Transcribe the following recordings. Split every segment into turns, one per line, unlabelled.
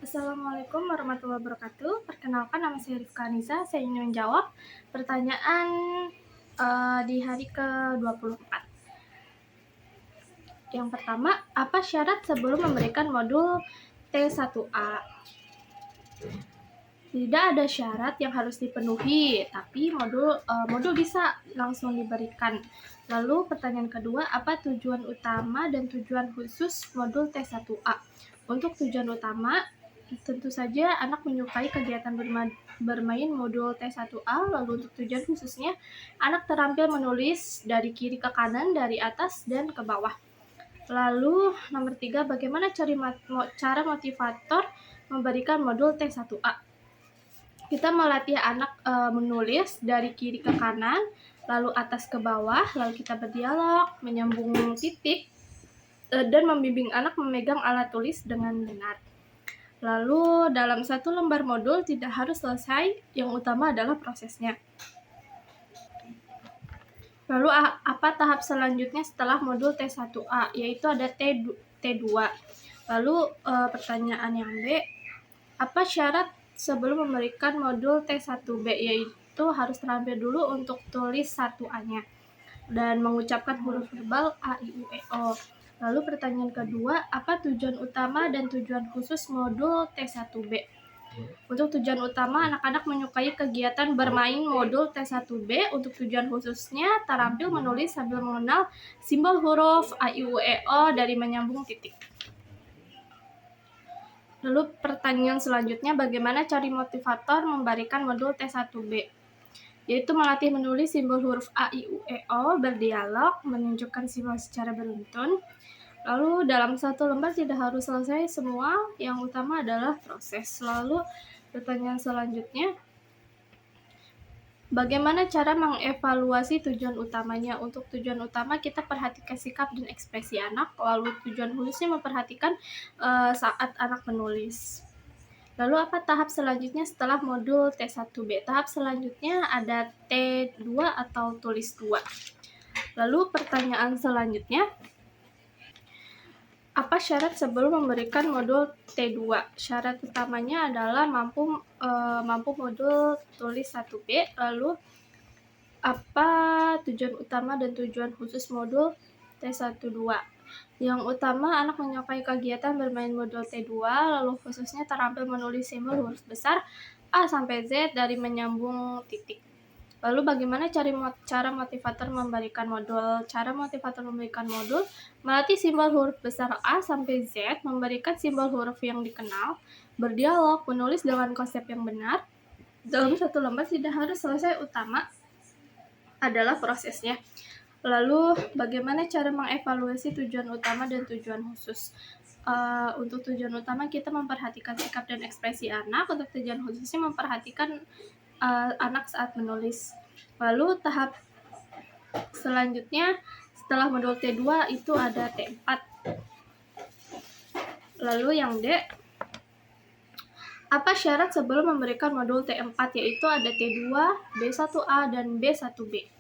Assalamualaikum warahmatullahi wabarakatuh. Perkenalkan, nama saya Rifka Anissa. Saya ingin menjawab pertanyaan di hari ke-24. Yang pertama, apa syarat sebelum memberikan modul T1A? Tidak ada syarat yang harus dipenuhi, tapi modul bisa langsung diberikan. Lalu pertanyaan kedua, apa tujuan utama dan tujuan khusus modul T1A? Untuk tujuan utama, tentu saja anak menyukai kegiatan bermain modul T1A. Lalu untuk tujuan khususnya, anak terampil menulis dari kiri ke kanan, dari atas dan ke bawah. Lalu nomor 3, bagaimana cara motivator memberikan modul T1A? Kita melatih anak menulis dari kiri ke kanan, lalu atas ke bawah, lalu kita berdialog, menyambung titik, dan membimbing anak memegang alat tulis dengan benar. Lalu dalam satu lembar modul tidak harus selesai, yang utama adalah prosesnya. Lalu apa tahap selanjutnya setelah modul T1A? Yaitu ada T2. Lalu pertanyaan yang B, apa syarat sebelum memberikan modul T1B? Yaitu harus terampil dulu untuk tulis 1A-nya dan mengucapkan huruf verbal A, I, U, E, O. Lalu pertanyaan kedua, apa tujuan utama dan tujuan khusus modul T1B? Untuk tujuan utama, anak-anak menyukai kegiatan bermain modul T1B. Untuk tujuan khususnya, terampil menulis sambil mengenal simbol huruf A, I, U, E, O dari menyambung titik. Lalu pertanyaan selanjutnya, bagaimana cara motivator memberikan modul T1B? Yaitu melatih menulis simbol huruf A, I, U, E, O, berdialog, menunjukkan simbol secara beruntun. Lalu dalam satu lembar tidak harus selesai semua, yang utama adalah proses. Lalu pertanyaan selanjutnya, bagaimana cara mengevaluasi tujuan utamanya? Untuk tujuan utama kita perhatikan sikap dan ekspresi anak, lalu tujuan khususnya memperhatikan saat anak menulis. Lalu apa tahap selanjutnya setelah modul T1B? Tahap selanjutnya ada T2 atau tulis 2. Lalu pertanyaan selanjutnya, apa syarat sebelum memberikan modul T2? Syarat utamanya adalah mampu modul tulis 1B. Lalu apa tujuan utama dan tujuan khusus modul T12? Yang utama, anak menyukai kegiatan bermain modul T2, lalu khususnya terampil menulis simbol huruf besar A sampai Z dari menyambung titik. Lalu bagaimana cara motivator memberikan modul? Cara motivator memberikan modul, melatih simbol huruf besar A sampai Z, memberikan simbol huruf yang dikenal, berdialog, menulis dengan konsep yang benar. Dalam satu lembar tidak harus selesai, utama adalah prosesnya. Lalu bagaimana cara mengevaluasi tujuan utama dan tujuan khusus? Untuk tujuan utama kita memperhatikan sikap dan ekspresi anak. Untuk tujuan khususnya memperhatikan anak saat menulis. Lalu tahap selanjutnya setelah modul T2 itu ada T4. Lalu yang D, apa syarat sebelum memberikan modul T4? Yaitu ada T2, B1A, dan B1B.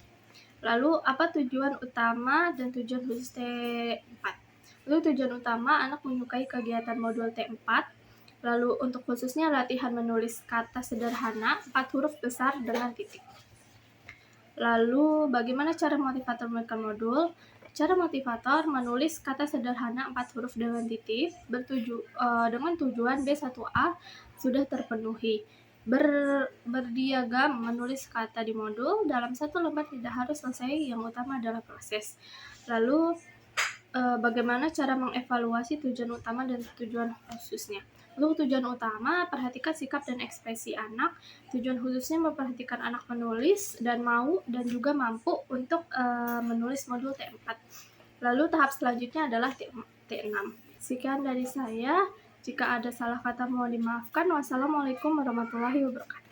Lalu apa tujuan utama dan tujuan khusus T4? Lalu tujuan utama, anak menyukai kegiatan modul T4. Lalu untuk khususnya latihan menulis kata sederhana 4 huruf besar dengan titik. Lalu bagaimana cara motivator memberikan modul? Cara motivator menulis kata sederhana 4 huruf dengan titik dengan tujuan B1A sudah terpenuhi. Berdiagram menulis kata di modul dalam satu lembar tidak harus selesai, yang utama adalah proses. Lalu bagaimana cara mengevaluasi tujuan utama dan tujuan khususnya? Untuk tujuan utama, perhatikan sikap dan ekspresi anak. Tujuan khususnya memperhatikan anak menulis dan mau dan juga mampu untuk menulis modul T4. Lalu tahap selanjutnya adalah T6. Sekian dari saya. Jika ada salah kata mohon dimaafkan. Wassalamualaikum warahmatullahi wabarakatuh.